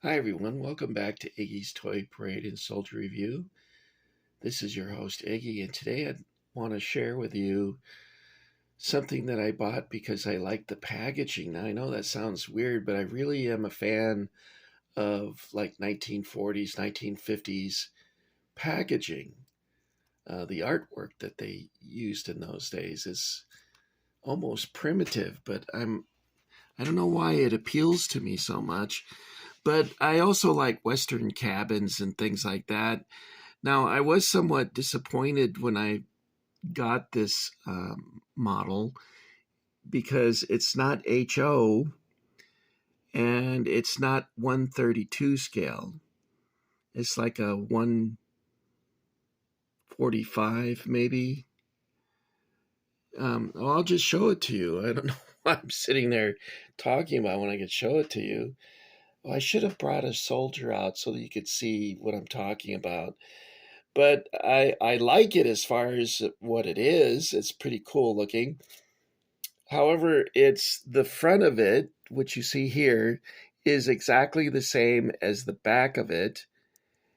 Hi, everyone. Welcome back to Iggy's Toy Parade and Soldier Review. This is your host, Iggy, and today I want to share with you something that I bought because I like the packaging. Now, I know that sounds weird, but I really am a fan of like 1940s, 1950s packaging. The artwork that they used in those days is almost primitive, but I don't know why it appeals to me so much. But I also like Western cabins and things like that. Now, I was somewhat disappointed when I got this model because it's not HO and it's not 132 scale. It's like a 145 maybe. Well, I'll just show it to you. I don't know what I'm sitting there talking about when I could show it to you. Well, I should have brought a soldier out so that you could see what I'm talking about. But I like it as far as what it is. It's pretty cool looking. However, it's the front of it, which you see here, is exactly the same as the back of it,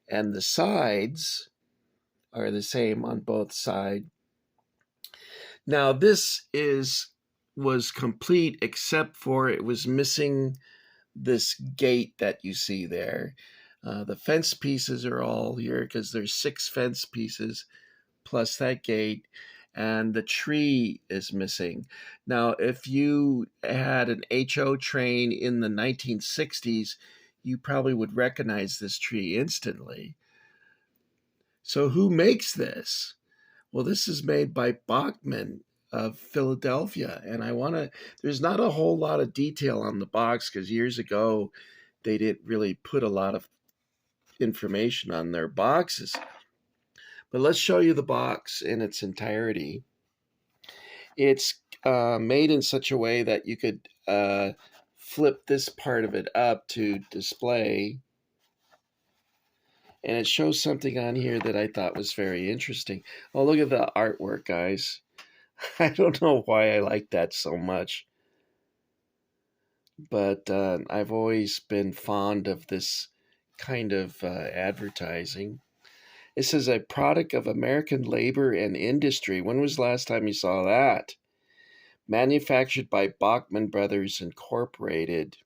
and the sides are the same on both sides. Now, this is was complete except for it was missing this gate that you see there. The fence pieces are all here because there's 6 fence pieces plus that gate, and the tree is missing. Now, if you had an HO train in the 1960s, you probably would recognize this tree instantly. So, who makes this? Well, this is made by Bachmann of Philadelphia, and there's not a whole lot of detail on the box because years ago they didn't really put a lot of information on their boxes. But let's show you the box in its entirety. It's made in such a way that you could flip this part of it up to display. And it shows something on here that I thought was very interesting. Oh, look at the artwork, guys. I don't know why I like that so much, but I've always been fond of this kind of advertising. It says a product of American labor and industry. When was the last time you saw that? Manufactured by Bachmann Brothers Incorporated.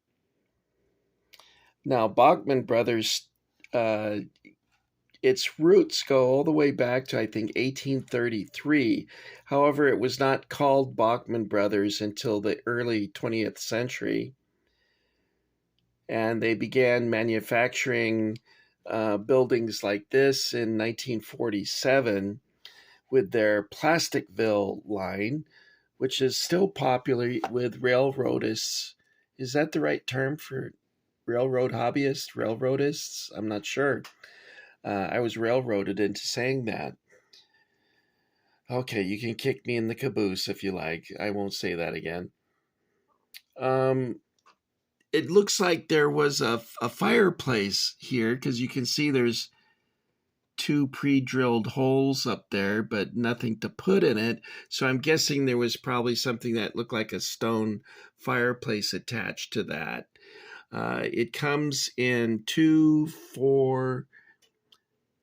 Now, Bachmann Brothers, uh, its roots go all the way back to, I think, 1833. However, it was not called Bachmann Brothers until the early 20th century. And they began manufacturing buildings like this in 1947 with their Plasticville line, which is still popular with railroadists. Is that the right term for railroad hobbyists, railroadists? I'm not sure. I was railroaded into saying that. Okay, you can kick me in the caboose if you like. I won't say that again. Um, it looks like there was a fireplace here because you can see there's 2 pre-drilled holes up there, but nothing to put in it. So I'm guessing there was probably something that looked like a stone fireplace attached to that. It comes in 2, 4,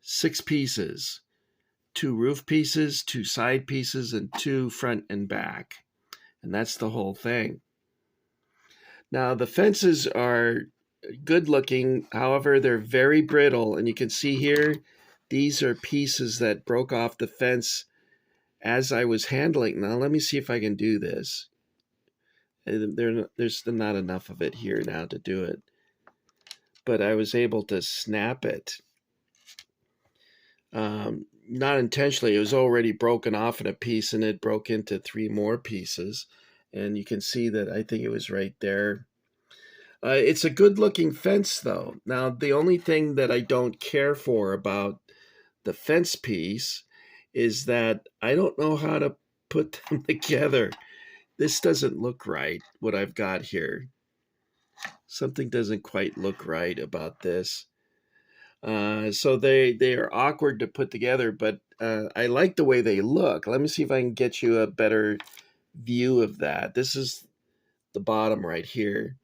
6 pieces. 2 roof pieces, 2 side pieces, and 2 front and back. And that's the whole thing. Now, the fences are good looking. However, they're very brittle. And you can see here, these are pieces that broke off the fence as I was handling. Now, let me see if I can do this. There's not enough of it here now to do it. But I was able to snap it. Not intentionally. It was already broken off in a piece, and it broke into 3 more pieces. And you can see that I think it was right there. It's a good looking fence, though. Now, the only thing that I don't care for about the fence piece is that I don't know how to put them together. This doesn't look right, what I've got here. Something doesn't quite look right about this. So they are awkward to put together, but I like the way they look. Let me see if I can get you a better view of that. This is the bottom right here.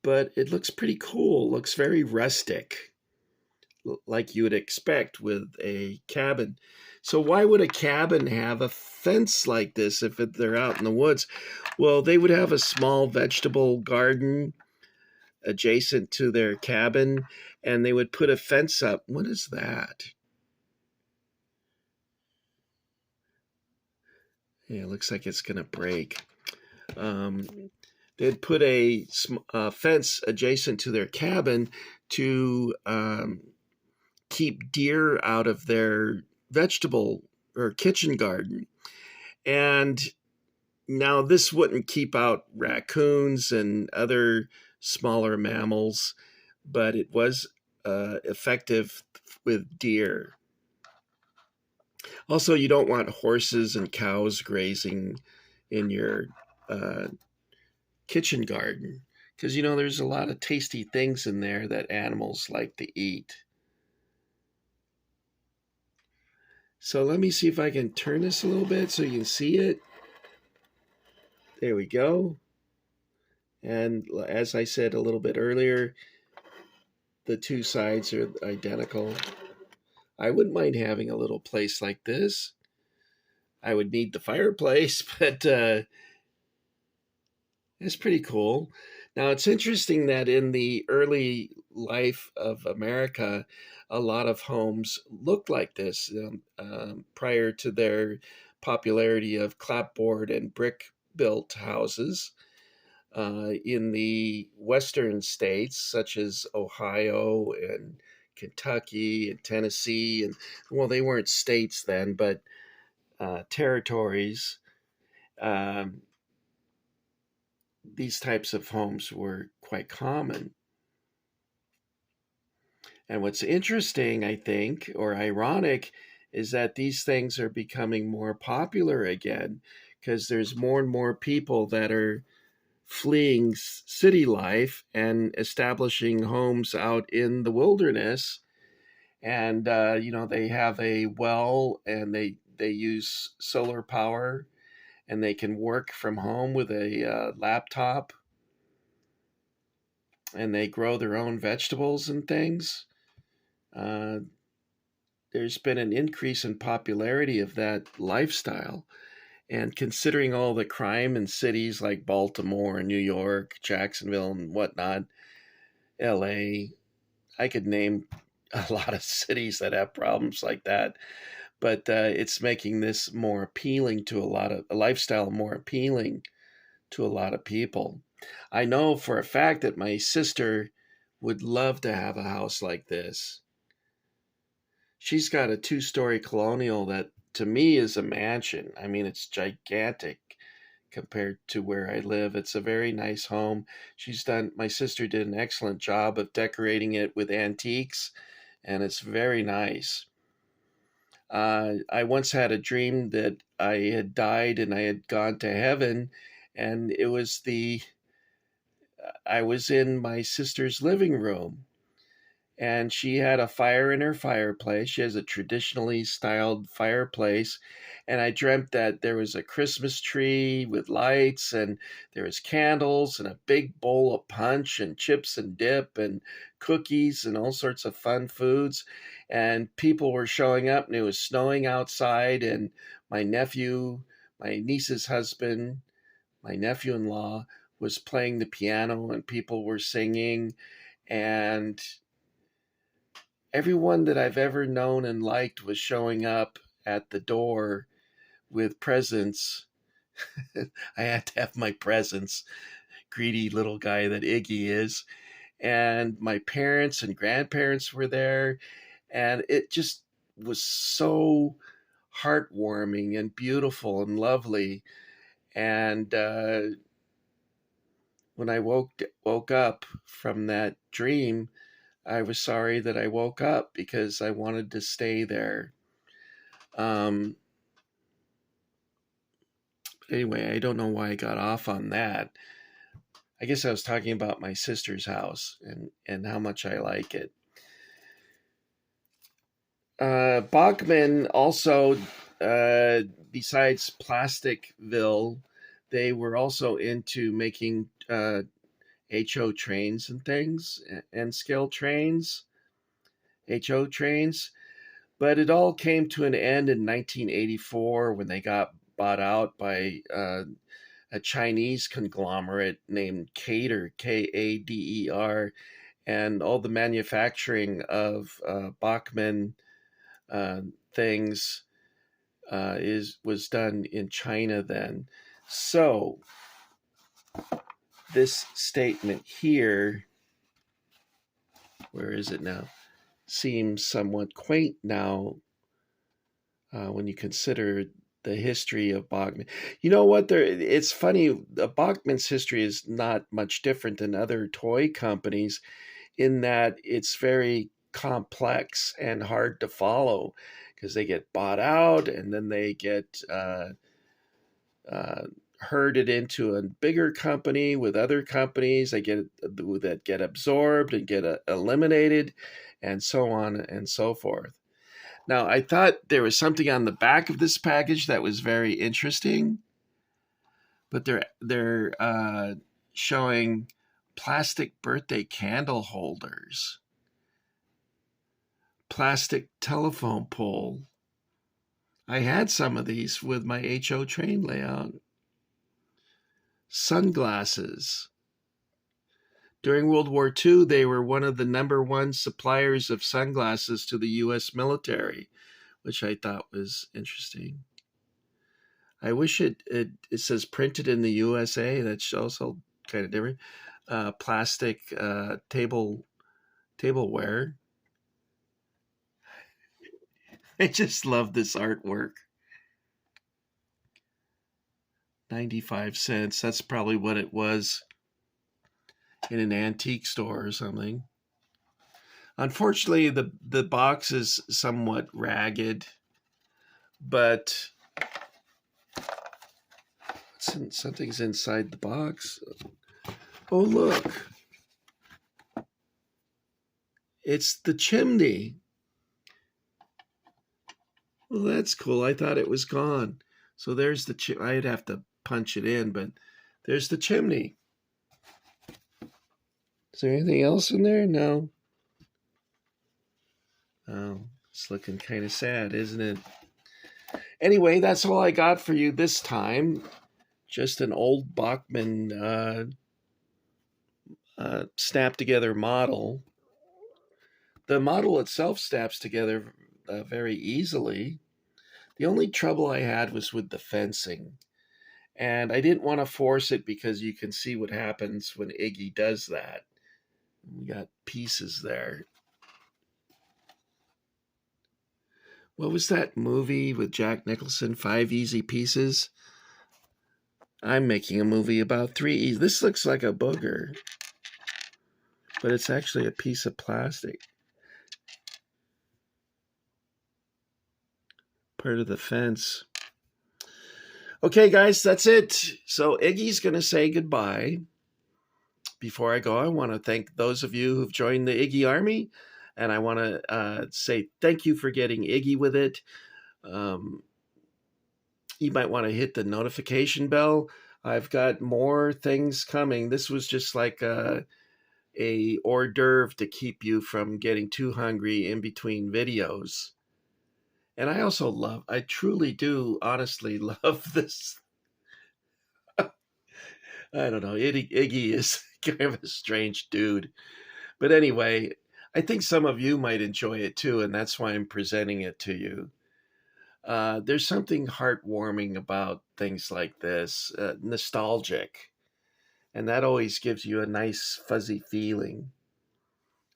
but it looks pretty cool. Looks very rustic, like you would expect with a cabin. So why would a cabin have a fence like this if they're out in the woods? Well, they would have a small vegetable garden adjacent to their cabin, and they would put a fence up. What is that? Yeah, it looks like it's going to break. Um, they'd put a fence adjacent to their cabin to keep deer out of their vegetable or kitchen garden. And now this wouldn't keep out raccoons and other smaller mammals, but it was effective with deer. Also, you don't want horses and cows grazing in your uh, kitchen garden because there's a lot of tasty things in there that animals like to eat. So let me see if I can turn this a little bit so you can see it. There we go. And as I said a little bit earlier, the two sides are identical. I wouldn't mind having a little place like this. I would need the fireplace, but it's pretty cool. Now, it's interesting that in the early life of America, a lot of homes looked like this prior to their popularity of clapboard and brick built houses. In the western states, such as Ohio and Kentucky and Tennessee, and well, they weren't states then, but territories. Um, these types of homes were quite common. And what's interesting, I think, or ironic, is that these things are becoming more popular again because there's more and more people that are fleeing city life and establishing homes out in the wilderness. And, they have a well and they use solar power and they can work from home with a laptop and they grow their own vegetables and things. Uh, there's been an increase in popularity of that lifestyle. And considering all the crime in cities like Baltimore, New York, Jacksonville, and whatnot, LA, I could name a lot of cities that have problems like that. But it's making this more appealing to a lifestyle more appealing to a lot of people. I know for a fact that my sister would love to have a house like this. She's got a two-story colonial that to me is a mansion. I mean, it's gigantic compared to where I live. It's a very nice home. My sister did an excellent job of decorating it with antiques, and it's very nice. I once had a dream that I had died and I had gone to heaven, and I was in my sister's living room and she had a fire in her fireplace. She has a traditionally styled fireplace. And I dreamt that there was a Christmas tree with lights and there was candles and a big bowl of punch and chips and dip and cookies and all sorts of fun foods. And people were showing up and it was snowing outside. And my nephew, my niece's husband, my nephew-in-law was playing the piano and people were singing. And everyone that I've ever known and liked was showing up at the door with presents. I had to have my presents, greedy little guy that Iggy is. And my parents and grandparents were there. And it just was so heartwarming and beautiful and lovely. And when I woke up from that dream, I was sorry that I woke up because I wanted to stay there. Um, anyway, I don't know why I got off on that. I guess I was talking about my sister's house and how much I like it. Bachmann also, besides Plasticville, they were also into making HO trains and things, and scale trains, HO trains. But it all came to an end in 1984 when they got bought out by a Chinese conglomerate named Cater, Kader, and all the manufacturing of Bachmann uh, things is was done in China then. So this statement here, where is it now? Seems somewhat quaint now when you consider the history of Bachmann. You know what? It's funny. Bachmann's history is not much different than other toy companies in that it's very complex and hard to follow because they get bought out and then they get uh, herded into a bigger company with other companies. They get that get absorbed and get eliminated, and so on and so forth. Now, I thought there was something on the back of this package that was very interesting, but they're showing plastic birthday candle holders, plastic telephone pole. I had some of these with my HO train layout. Sunglasses. During World War II, they were one of the number one suppliers of sunglasses to the U.S. military, which I thought was interesting. I wish it says printed in the USA. That's also kind of different. Plastic tableware. I just love this artwork. 95 cents. That's probably what it was in an antique store or something. Unfortunately, the box is somewhat ragged, but something's inside the box. Oh, look. It's the chimney. Well, that's cool. I thought it was gone. So there's the I'd have to punch it in, but there's the chimney. Is there anything else in there? No. Oh, it's looking kind of sad, isn't it? Anyway, that's all I got for you this time. Just an old Bachmann snap together model. The model itself snaps together very easily. The only trouble I had was with the fencing. And I didn't want to force it because you can see what happens when Iggy does that. We got pieces there. What was that movie with Jack Nicholson, 5 Easy Pieces? I'm making a movie about 3 easy. This looks like a booger, but it's actually a piece of plastic. Part of the fence. Okay, guys, that's it. So Iggy's going to say goodbye. Before I go, I want to thank those of you who've joined the Iggy Army, and I want to say thank you for getting Iggy with it. You might want to hit the notification bell. I've got more things coming. This was just like a hors d'oeuvre to keep you from getting too hungry in between videos. And I truly do honestly love this. I don't know. Iggy is kind of a strange dude. But anyway, I think some of you might enjoy it too, and that's why I'm presenting it to you. There's something heartwarming about things like this, nostalgic, and that always gives you a nice fuzzy feeling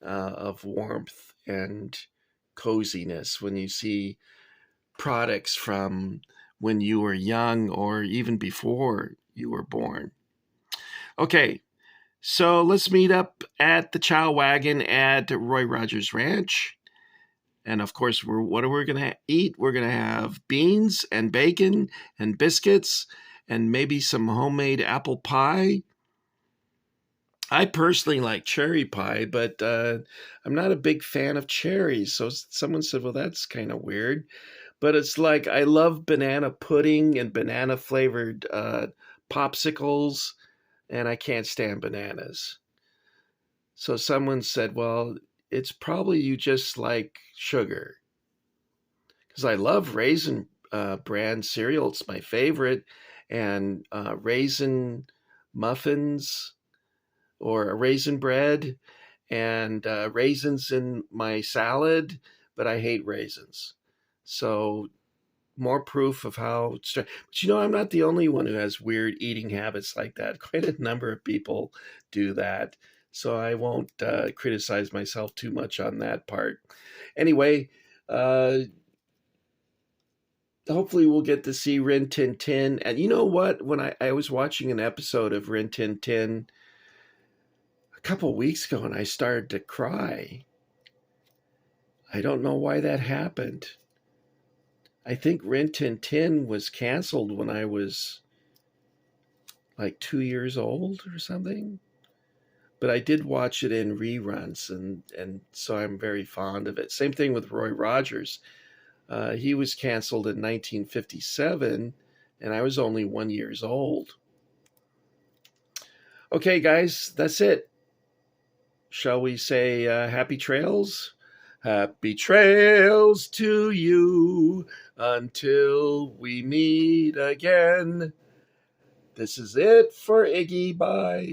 of warmth and coziness when you see products from when you were young or even before you were born. Okay, so let's meet up at the Chow Wagon at Roy Rogers Ranch. And of course, what are we going to eat? We're going to have beans and bacon and biscuits and maybe some homemade apple pie. I personally like cherry pie, but I'm not a big fan of cherries. So someone said, well, that's kind of weird. But it's like I love banana pudding and banana flavored popsicles. and I can't stand bananas. So someone said, well, it's probably you just like sugar. Because I love raisin bran cereal. It's my favorite. And raisin muffins or a raisin bread and raisins in my salad, but I hate raisins. So more proof of how but I'm not the only one who has weird eating habits like that. Quite a number of people do that, so I won't criticize myself too much on that part. Anyway, uh hopefully we'll get to see Rin Tin Tin. And you know what, when I was watching an episode of Rin Tin Tin a couple weeks ago and I started to cry. I don't know why that happened. I think Rin Tin Tin was canceled when I was like 2 years old or something. But I did watch it in reruns, and so I'm very fond of it. Same thing with Roy Rogers. He was canceled in 1957, and I was only 1 years old. Okay, guys, that's it. Shall we say happy trails? Happy trails to you until we meet again. This is it for Iggy. Bye.